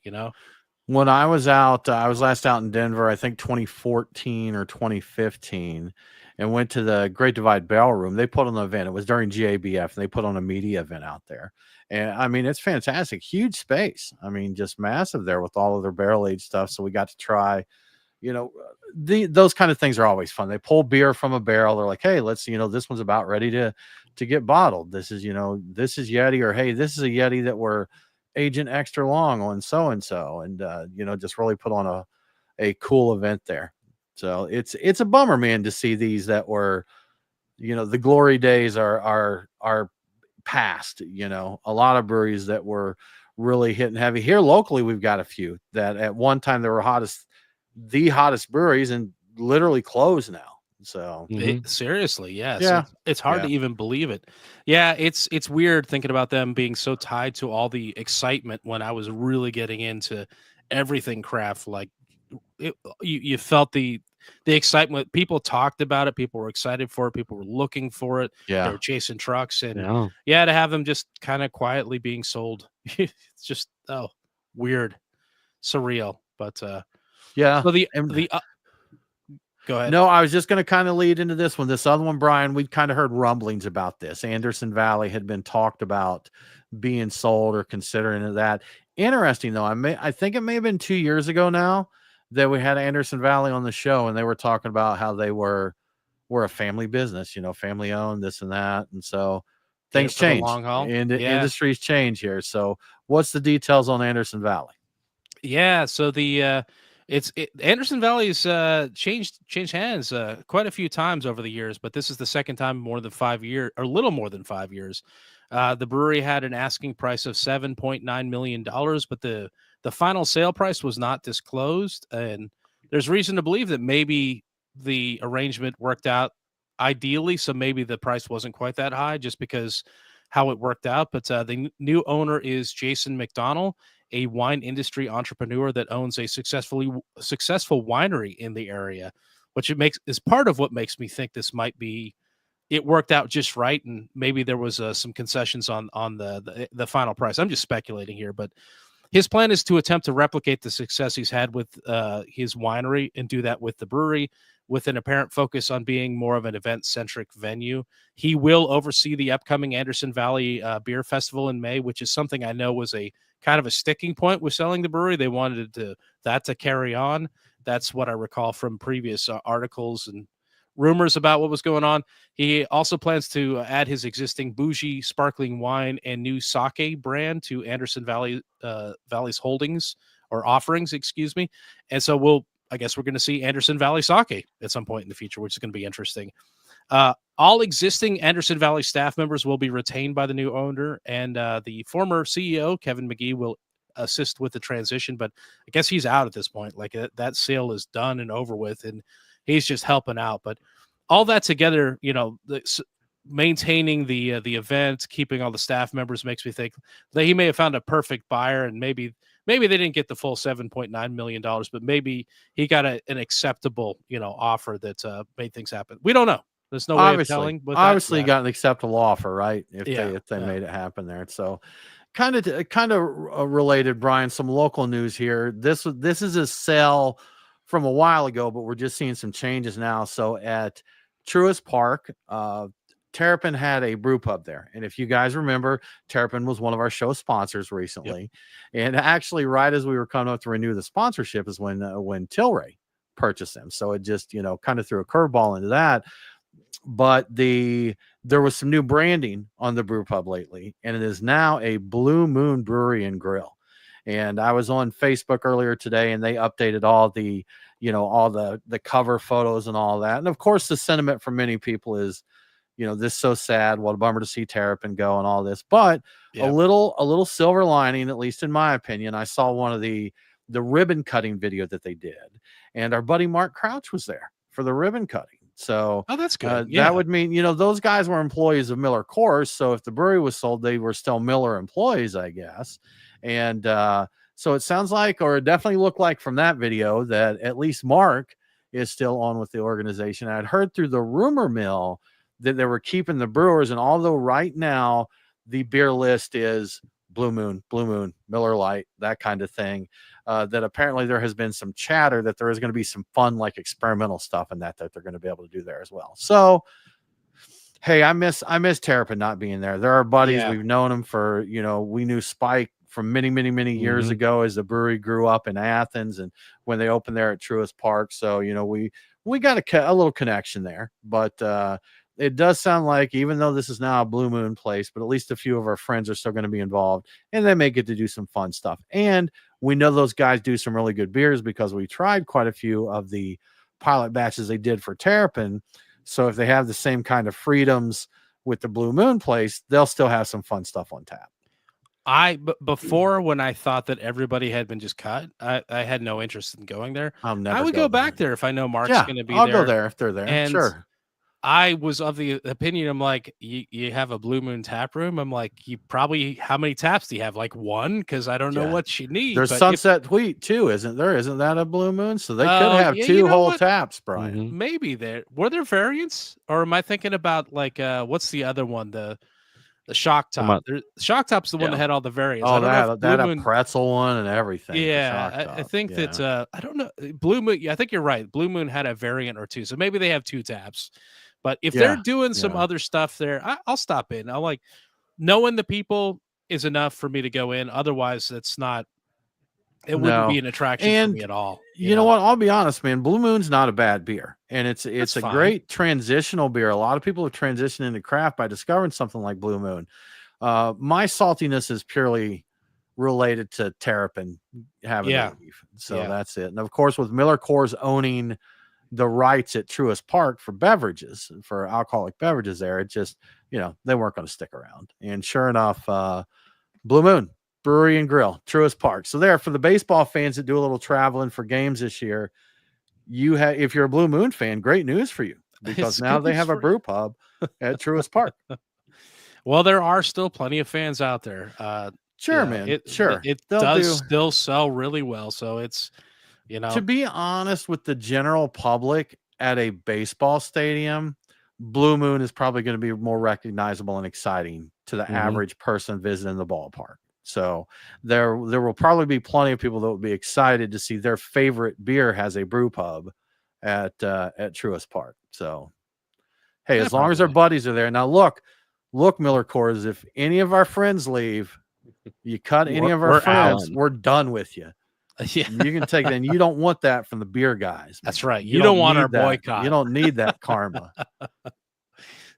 When I was out, I was last out in Denver, I think 2014 or 2015, and went to the Great Divide Barrel Room. They put on an event. It was during GABF, and they put on a media event out there. And I mean, it's fantastic, huge space. I mean, just massive there with all of their barrel aged stuff. So we got to try, those kind of things are always fun. They pull beer from a barrel. They're like, hey, let's, this one's about ready to get bottled. This is Yeti, or hey, this is a Yeti that we're agent extra long on so and so, and just really put on a cool event there. So it's a bummer, man, to see these that were, the glory days are past. A lot of breweries that were really hitting heavy here locally. We've got a few that at one time they were the hottest breweries, and literally closed now. So seriously, yes. Yeah. It's hard to even believe it. Yeah, it's weird thinking about them being so tied to all the excitement when I was really getting into everything craft. Like, you felt the excitement. People talked about it. People were excited for it. People were looking for it. Yeah. They were chasing trucks, and to have them just kind of quietly being sold, it's just weird, surreal. But yeah. So go ahead. No, I was just going to kind of lead into this one. This other one, Brian, we'd kind of heard rumblings about this. Anderson Valley had been talked about being sold or considering that. Interesting, though. I think it may have been 2 years ago now that we had Anderson Valley on the show, and they were talking about how they were a family business, family owned, this and that. And so things change. Long haul. And industries change here. So what's the details on Anderson Valley? Yeah, so Anderson Valley's changed hands quite a few times over the years, but this is the second time in more than 5 years, or a little more than 5 years. The brewery had an asking price of $7.9 million, but the final sale price was not disclosed, and there's reason to believe that maybe the arrangement worked out ideally, so maybe the price wasn't quite that high just because how it worked out. But the new owner is Jason McDonnell, a wine industry entrepreneur that owns a successful winery in the area, which is part of what makes me think this might be, it worked out just right, and maybe there was some concessions on the final price. I'm just speculating here, but his plan is to attempt to replicate the success he's had with his winery and do that with the brewery, with an apparent focus on being more of an event-centric venue. He will oversee the upcoming Anderson Valley Beer Festival in May, which is something I know was a kind of a sticking point with selling the brewery. They wanted that to carry on. That's what I recall from previous articles and rumors about what was going on. He also plans to add his existing bougie sparkling wine and new sake brand to Anderson Valley's holdings or offerings, excuse me. And so I guess we're going to see Anderson Valley sake at some point in the future, which is going to be interesting. All existing Anderson Valley staff members will be retained by the new owner, and the former CEO, Kevin McGee, will assist with the transition, but I guess he's out at this point. Like that sale is done and over with, and he's just helping out. But all that together, maintaining the event, keeping all the staff members, makes me think that he may have found a perfect buyer, and maybe they didn't get the full $7.9 million, but maybe he got an acceptable, offer that made things happen. We don't know. There's no way of telling. Obviously, got an acceptable offer, right? If they made it happen there. So, kind of related, Brian. Some local news here. This is a sale from a while ago, but we're just seeing some changes now. So at Truist Park, Terrapin had a brew pub there. And if you guys remember, Terrapin was one of our show sponsors recently. Yep. And actually, right as we were coming up to renew the sponsorship is when Tilray purchased them. So it just, kind of threw a curveball into that. But there was some new branding on the brew pub lately, and it is now a Blue Moon Brewery and Grill. And I was on Facebook earlier today, and they updated all the, all the cover photos and all that. And of course, the sentiment from many people is, this is so sad. What a bummer to see Terrapin go and all this. But a little silver lining, at least in my opinion. I saw one of the ribbon cutting video that they did, and our buddy Mark Crouch was there for the ribbon cutting. So that's good. that would mean, those guys were employees of Miller Coors. So if the brewery was sold, they were still Miller employees, I guess. And so it sounds like, or it definitely looked like from that video, that at least Mark is still on with the organization. I'd heard through the rumor mill that they were keeping the brewers. And although right now the beer list is Blue Moon, Miller Lite, that kind of thing, that apparently there has been some chatter that there is going to be some fun, like experimental stuff and that they're going to be able to do there as well. So, hey, I miss Terrapin not being there. There are buddies, we've known him for, we knew Spike from many, many, many years ago as the brewery grew up in Athens and when they opened there at Truist Park. So, we got a little connection there, but it does sound like, even though this is now a Blue Moon place, but at least a few of our friends are still going to be involved and they may get to do some fun stuff. And we know those guys do some really good beers because we tried quite a few of the pilot batches they did for Terrapin. So if they have the same kind of freedoms with the Blue Moon place, they'll still have some fun stuff on tap. Before, when I thought that everybody had been just cut, I had no interest in going there. I would go back there if I know Mark's going to be I'll there. go there if they're there. And sure. I was of the opinion, I'm like, you have a Blue Moon tap room. I'm like, how many taps do you have? Like one? Because I don't know what you need. There's Sunset Wheat too, isn't there? Isn't that a Blue Moon? So they could have two whole taps, Brian. Maybe were there variants, or am I thinking about like what's the other one? The Shock Top. Shock Top's the one that had all the variants. Oh, that had a pretzel one and everything. Yeah, I think that I don't know. Blue Moon. Yeah, I think you're right. Blue Moon had a variant or two, so maybe they have two taps. But if they're doing some other stuff there, I'll stop in. I'll like knowing the people is enough for me to go in. Otherwise, it's not. It wouldn't be an attraction for me at all. You know what? I'll be honest, man. Blue Moon's not a bad beer, and it's a great transitional beer. A lot of people have transitioned into craft by discovering something like Blue Moon. My saltiness is purely related to Terrapin having the leaf, so that's it. And of course, with Miller Coors owning the rights at Truist Park for beverages, for alcoholic beverages there, it just, they weren't going to stick around. And sure enough, Blue Moon Brewery and Grill, Truist Park. So there, for the baseball fans that do a little traveling for games this year, if you're a Blue Moon fan, great news for you, because now they have a brew pub at Truist Park. Well, there are still plenty of fans out there. Sure, man. It does still sell really well. So it's, to be honest with the general public at a baseball stadium, Blue Moon is probably going to be more recognizable and exciting to the average person visiting the ballpark. So there will probably be plenty of people that will be excited to see their favorite beer has a brew pub at Truist Park. So, hey, as long as their buddies are there. Now, look, Miller Coors, if any of our friends leave, you cut any of our friends, we're done with you. Yeah. You can take that. You don't want that from the beer guys. That's right. You don't want our boycott. You don't need that karma.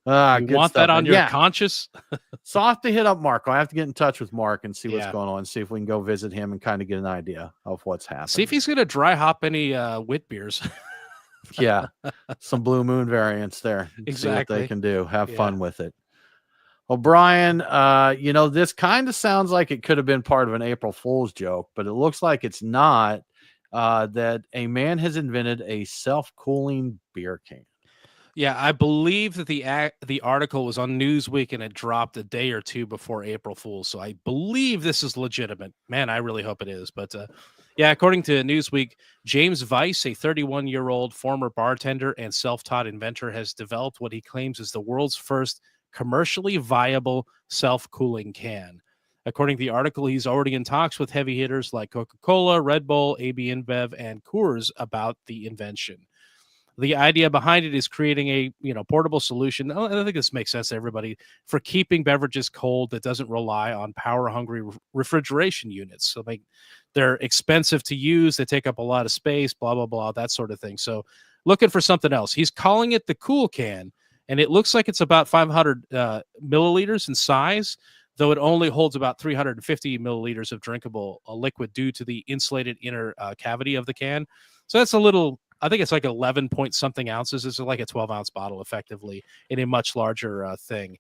You want that on your conscience? So I'll have to hit up Mark. I have to get in touch with Mark and see what's going on, see if we can go visit him and kind of get an idea of what's happening. See if he's going to dry hop any wit beers. Some Blue Moon variants there. Exactly. See what they can do. Have fun with it. Well, Brian, this kind of sounds like it could have been part of an April Fool's joke, but it looks like it's not. That a man has invented a self-cooling beer can. Yeah, I believe that the article was on Newsweek and it dropped a day or two before April Fool's. So I believe this is legitimate. Man, I really hope it is. But according to Newsweek, James Weiss, a 31-year-old former bartender and self-taught inventor, has developed what he claims is the world's first commercially viable self-cooling can. According to the article, he's already in talks with heavy hitters like Coca-Cola, Red Bull, AB InBev, and Coors about the invention. The idea behind it is creating a portable solution. I think this makes sense to everybody, for keeping beverages cold that doesn't rely on power-hungry refrigeration units. So they're expensive to use. They take up a lot of space, blah, blah, blah, that sort of thing. So looking for something else. He's calling it the Cool Can, and it looks like it's about 500 milliliters in size, though it only holds about 350 milliliters of drinkable liquid due to the insulated inner cavity of the can. So that's a little... I think it's like 11 point something ounces. It's like a 12-ounce bottle, effectively, in a much larger thing.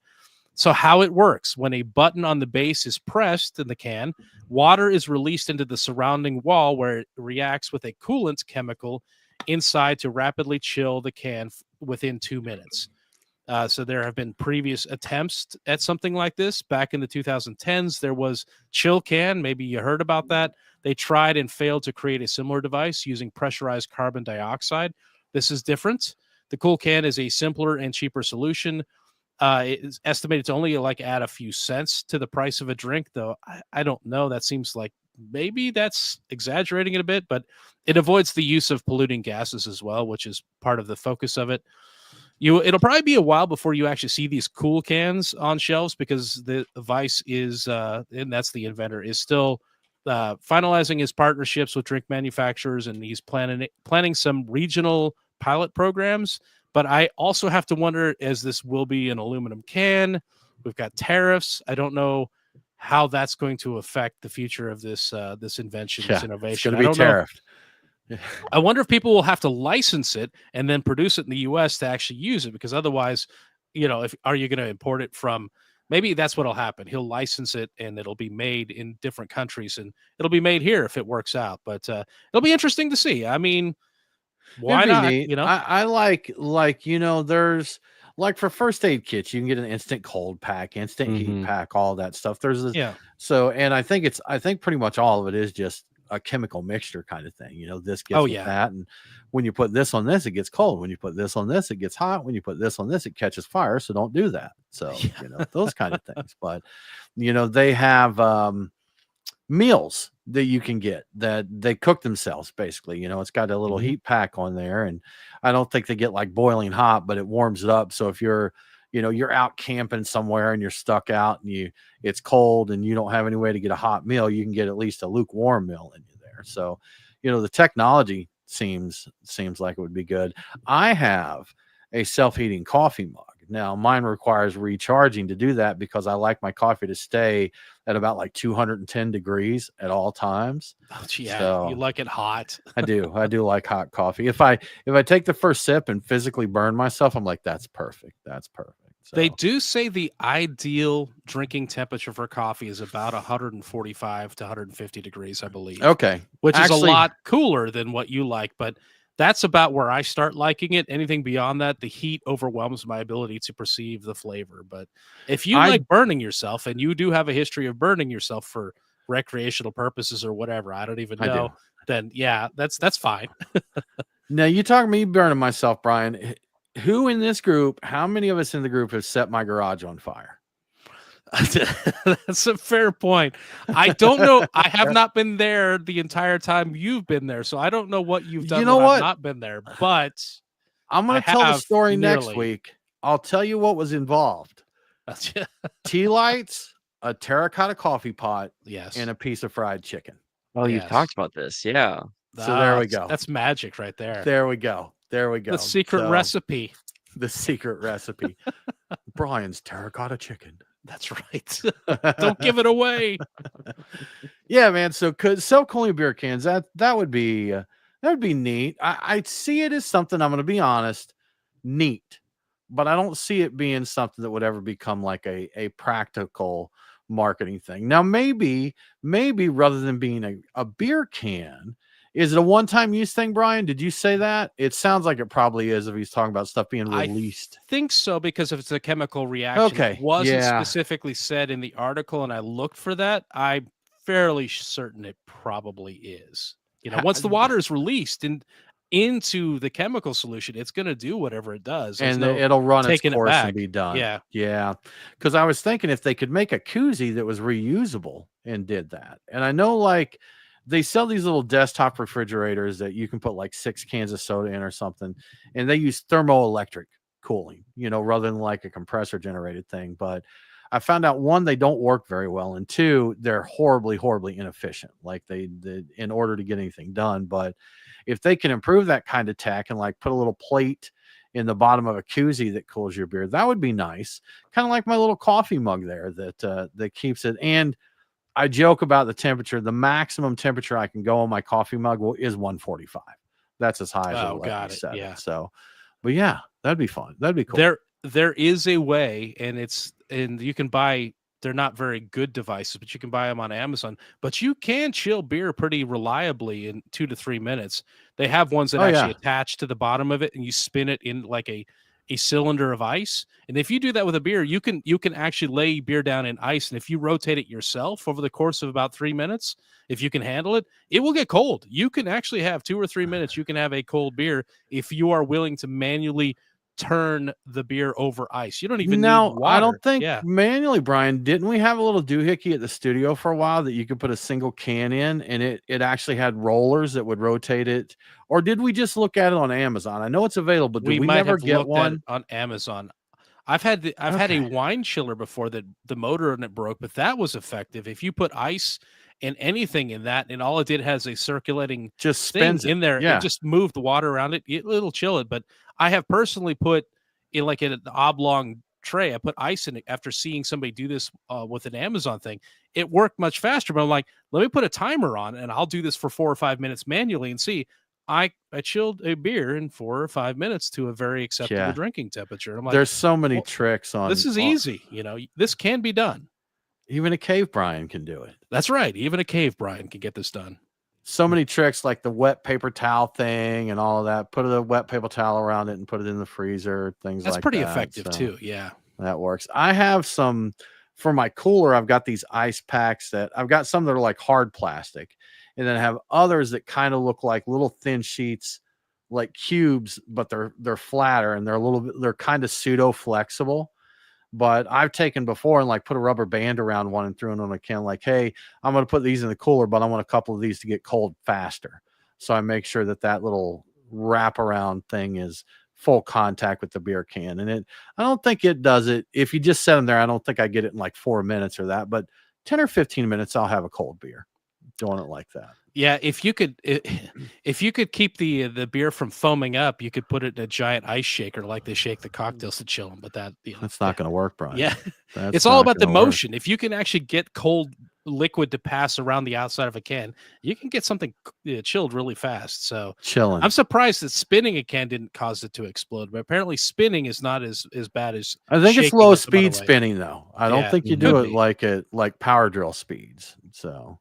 So how it works: when a button on the base is pressed in the can, water is released into the surrounding wall, where it reacts with a coolant chemical inside to rapidly chill the can within 2 minutes. So there have been previous attempts at something like this. Back in the 2010s, there was Chill Can. Maybe you heard about that. They tried and failed to create a similar device using pressurized carbon dioxide. This is different. The Cool Can is a simpler and cheaper solution. It's estimated to only like add a few cents to the price of a drink, though I don't know. That seems like maybe that's exaggerating it a bit, but it avoids the use of polluting gases as well, which is part of the focus of it. It'll probably be a while before you actually see these Cool Cans on shelves because the Vice is and that's the inventor, is still finalizing his partnerships with drink manufacturers, and he's planning some regional pilot programs. But I also have to wonder, as this will be an aluminum can, we've got tariffs. I don't know how that's going to affect the future of this invention, this innovation. It's going to be tariffed. I wonder if people will have to license it and then produce it in the U.S. to actually use it, because otherwise, are you going to import it from? Maybe that's what'll happen. He'll license it and it'll be made in different countries, and it'll be made here if it works out. But it'll be interesting to see. I mean, why not? Neat. I like there's like for first aid kits, you can get an instant cold pack, instant heat pack, all that stuff. There's this, so, and I think pretty much all of it is just a chemical mixture kind of thing. This gets that, and when you put this on this, it gets cold. When you put this on this, it gets hot. When you put this on this, it catches fire. So don't do that. So those kind of things. But they have meals that you can get that they cook themselves. Basically, it's got a little heat pack on there, and I don't think they get like boiling hot, but it warms it up. So if you're out camping somewhere and you're stuck out and it's cold and you don't have any way to get a hot meal, you can get at least a lukewarm meal in you there. So, the technology seems like it would be good. I have a self-heating coffee mug. Now, mine requires recharging to do that because I like my coffee to stay at about like 210 degrees at all times. Oh, yeah, so, you like it hot. I do like hot coffee. If I take the first sip and physically burn myself, I'm like, that's perfect. That's perfect. So. They do say the ideal drinking temperature for coffee is about 145 to 150 degrees, I believe. Okay. Which is a lot cooler than what you like, but that's about where I start liking it. Anything beyond that, the heat overwhelms my ability to perceive the flavor. But if you like burning yourself, and you do have a history of burning yourself for recreational purposes or whatever, I don't even know, then yeah, that's fine. Now, you talk me burning myself, Brian. Who in this group, how many of us in the group have set my garage on fire? That's a fair point. I don't know. I have not been there the entire time you've been there, so I don't know what you've done. I've not been there, but I'm going to tell the story next week. I'll tell you what was involved. Tea lights, a terracotta coffee pot, and a piece of fried chicken. Oh, you've talked about this, yeah. So there we go. That's magic right there. There we go. The secret recipe. The secret recipe. Brian's terracotta chicken. That's right. Don't give it away. Yeah, man. So cooling beer cans, that would be neat. I'd see it as something, I'm going to be honest, neat, but I don't see it being something that would ever become like a practical marketing thing. Now, maybe rather than being a beer can, is it a one-time use thing, Brian? Did you say that? It sounds like it probably is if he's talking about stuff being released. I think so, because if it's a chemical reaction, okay. It wasn't specifically said in the article, and I looked for that. I'm fairly certain it probably is. Once the water is released into the chemical solution, it's going to do whatever it does. And it'll run its course and be done. Yeah. Because I was thinking if they could make a koozie that was reusable and did that. And I know, like, they sell these little desktop refrigerators that you can put like 6 cans of soda in or something, and they use thermoelectric cooling, rather than like a compressor generated thing. But I found out, 1, they don't work very well, and 2, they're horribly, horribly inefficient. Like they in order to get anything done. But if they can improve that kind of tech and like put a little plate in the bottom of a koozie that cools your beer, that would be nice. Kind of like my little coffee mug there that keeps it. And I joke about the temperature. The maximum temperature I can go on my coffee mug is 145. That's as high as it'll let me set it. So, but yeah, that'd be fun. That'd be cool. There is a way, and you can buy they're not very good devices, but you can buy them on Amazon. But you can chill beer pretty reliably in 2 to 3 minutes. They have ones that actually attach to the bottom of it, and you spin it in like a cylinder of ice. And if you do that with a beer, you can actually lay beer down in ice, and if you rotate it yourself over the course of about 3 minutes, if you can handle it, it will get cold. You can actually have 2 or 3 minutes. You can have a cold beer if you are willing to manually turn the beer over ice. You don't even need water. I don't think manually, Brian. Didn't we have a little doohickey at the studio for a while that you could put a single can in, and it actually had rollers that would rotate it? Or did we just look at it on Amazon? I know it's available, but did we never get one on Amazon? I've had a wine chiller before that the motor in it broke, but that was effective. If you put ice and anything in that, and all it did has a circulating just spins in there, it just moved the water around it. It'll chill it. But I have personally put in like an oblong tray. I put ice in it after seeing somebody do this with an Amazon thing. It worked much faster, but I'm like, let me put a timer on and I'll do this for 4 or 5 minutes manually and see. I chilled a beer in 4 or 5 minutes to a very acceptable drinking temperature. I'm like, there's so many tricks on this is easy. This can be done. Even a cave Brian can do it. That's right. Even a cave Brian can get this done. So many tricks, like the wet paper towel thing and all of that. Put a wet paper towel around it and put it in the freezer, things like that. That's pretty effective too. Yeah. That works. I have some for my cooler. I've got these ice packs that I've got some that are like hard plastic, and then I have others that kind of look like little thin sheets, like cubes, but they're flatter and they're kind of pseudo flexible. But I've taken before and like put a rubber band around one and threw it on a can, like, hey, I'm going to put these in the cooler, but I want a couple of these to get cold faster. So I make sure that little wraparound thing is full contact with the beer can. And I don't think it does it. If you just set them there, I don't think I get it in like 4 minutes or that, but 10 or 15 minutes, I'll have a cold beer doing it like that. Yeah, if you could keep the beer from foaming up, you could put it in a giant ice shaker like they shake the cocktails to chill them. But that's not going to work, Brian. Yeah, it's all about the motion. If you can actually get cold liquid to pass around the outside of a can, you can get something chilled really fast. So chilling. I'm surprised that spinning a can didn't cause it to explode, but apparently spinning is not as bad as I think it's low speed spinning though. I don't think you do it like power drill speeds. So.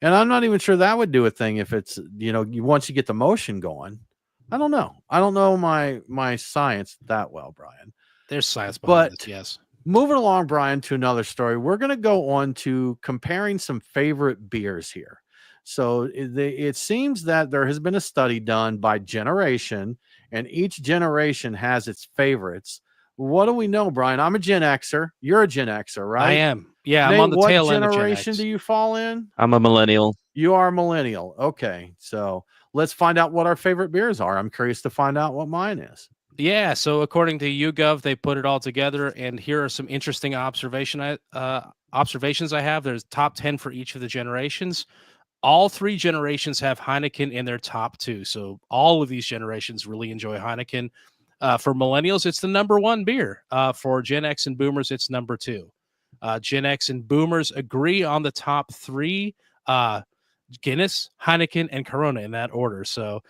And I'm not even sure that would do a thing if it's, once you get the motion going. I don't know. I don't know my science that well, Brian. There's science behind this, yes. Moving along, Brian, to another story. We're going to go on to comparing some favorite beers here. So it seems that there has been a study done by generation, and each generation has its favorites. What do we know, Brian? I'm a Gen Xer. You're a Gen Xer, right? I am. Yeah, Nate, I'm on the tail end of Gen X. What generation do you fall in? I'm a millennial. You are a millennial. Okay, so let's find out what our favorite beers are. I'm curious to find out what mine is. Yeah, so according to YouGov, they put it all together, and here are some interesting observations I have. There's top 10 for each of the generations. All 3 generations have Heineken in their top 2, so all of these generations really enjoy Heineken. For millennials, it's the number 1 beer. For Gen X and Boomers, it's number 2. Gen X and Boomers agree on the top 3, Guinness, Heineken, and Corona in that order. So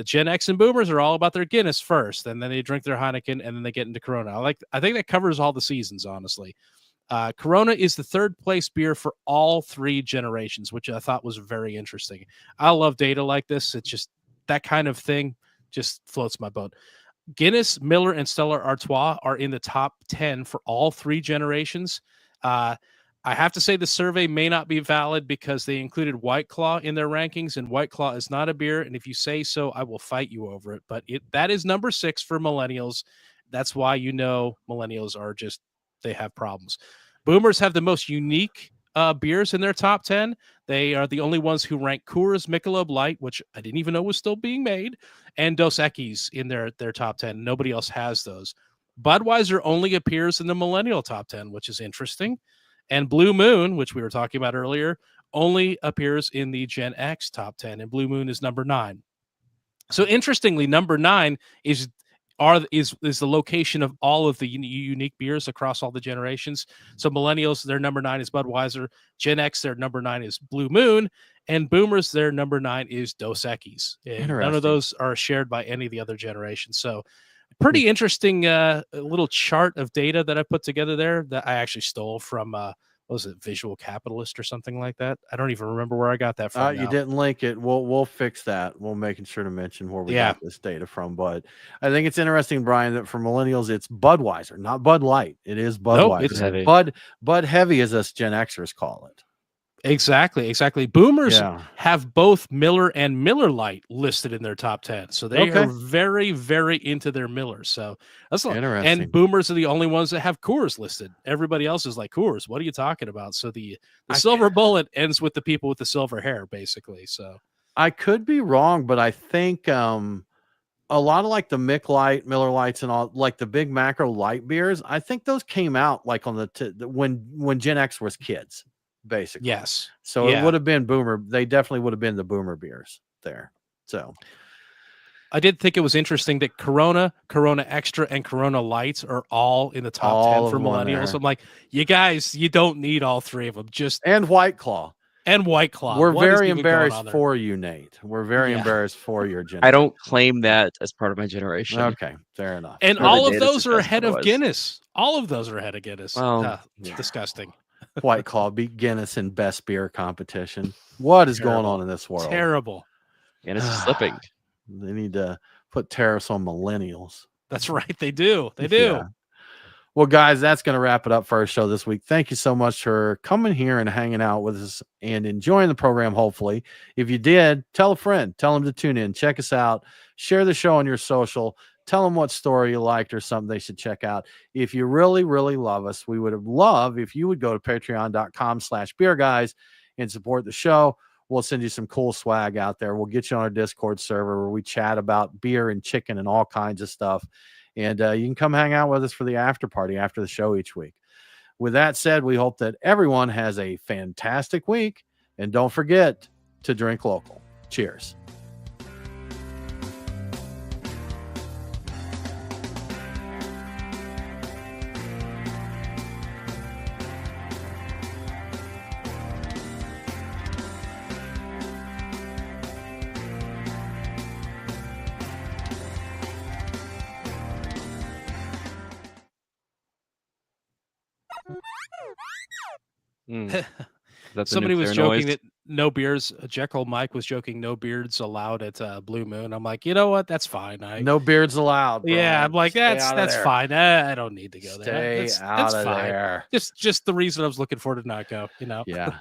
Gen X and Boomers are all about their Guinness first, and then they drink their Heineken, and then they get into Corona. I think that covers all the seasons, honestly. Corona is the 3rd place beer for all 3 generations, which I thought was very interesting. I love data like this. It's just that kind of thing just floats my boat. Guinness, Miller, and Stella Artois are in the top 10 for all 3 generations. I have to say the survey may not be valid because they included White Claw in their rankings, and White Claw is not a beer. And if you say so, I will fight you over it. But that is number 6 for millennials. That's why millennials are they have problems. Boomers have the most unique beers in their top 10. They are the only ones who rank Coors Michelob Light, which I didn't even know was still being made, and Dos Equis in their top 10. Nobody else has those. Budweiser only appears in the millennial top 10, which is interesting. And Blue Moon, which we were talking about earlier, only appears in the Gen X top 10, and Blue Moon is number 9. So interestingly, number 9 is the location of all of the unique beers across all the generations. So millennials, their number 9 is Budweiser. Gen X, their number 9 is Blue Moon. And Boomers, their number 9 is Dos Equis. None of those are shared by any of the other generations. So pretty interesting little chart of data that I put together there that I actually stole from what was it, Visual Capitalist or something like that? I don't even remember where I got that from. You didn't link it. We'll fix that. We'll making sure to mention where we got this data from. But I think it's interesting, Brian, that for millennials, it's Budweiser, not Bud Light. It is Budweiser. Nope, it's heavy. Bud Heavy, as us Gen Xers call it. Exactly. Boomers have both Miller and Miller Lite listed in their top 10. So they are very, very into their Millers. So that's interesting. And boomers are the only ones that have Coors listed. Everybody else is like, Coors, what are you talking about? So the silver bullet ends with the people with the silver hair, basically. So I could be wrong, but I think a lot of like the Mick Light, Miller Lights, and all like the big macro light beers, I think those came out like on when Gen X was kids. Basically, yes. So it would have been boomer. They definitely would have been the boomer beers there. So I did think it was interesting that Corona Extra, and Corona Lights are all in the top 10 for millennials. I'm like, you guys, you don't need all three of them. And White Claw. We're very embarrassed for you, Nate. We're very embarrassed for your generation. I don't claim that as part of my generation. Okay, fair enough. And all of those are ahead of Guinness. All of those are ahead of Guinness. Well, disgusting. White Claw beat Guinness in best beer competition. What is going on in this world? Terrible. Guinness is slipping. They need to put tariffs on millennials. That's right. They do. Yeah. Well, guys, that's going to wrap it up for our show this week. Thank you so much for coming here and hanging out with us and enjoying the program, hopefully. If you did, tell a friend. Tell them to tune in. Check us out. Share the show on your social. Tell them what story you liked or something they should check out. If you really, really love us, we would love if you would go to patreon.com/beerguys and support the show. We'll send you some cool swag out there. We'll get you on our Discord server where we chat about beer and chicken and all kinds of stuff. And you can come hang out with us for the after party after the show each week. With that said, we hope that everyone has a fantastic week. And don't forget to drink local. Cheers. Somebody was joking that no beards. Jekyll Mike was joking no beards allowed at Blue Moon. I'm like, you know what? That's fine. No beards allowed. Bro. Yeah, I'm like, that's fine. I don't need to go there. Stay out of there. Just the reason I was looking for to not go. You know. Yeah.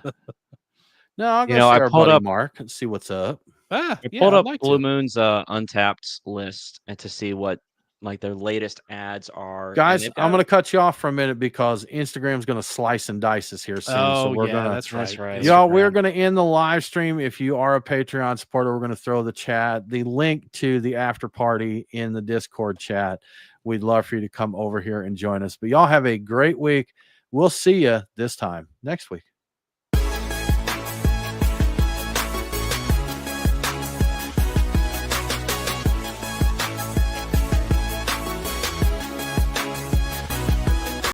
No, I'll go I pulled up Mark and see what's up. I pulled up Blue Moon's Untapped list and to see what like their latest ads are. Guys, I'm going to cut you off for a minute because Instagram's going to slice and dice us here soon. Oh, so we're that's right. Y'all, we're going to end the live stream. If you are a Patreon supporter, we're going to throw the link to the after party in the Discord chat. We'd love for you to come over here and join us. But y'all have a great week. We'll see you this time next week.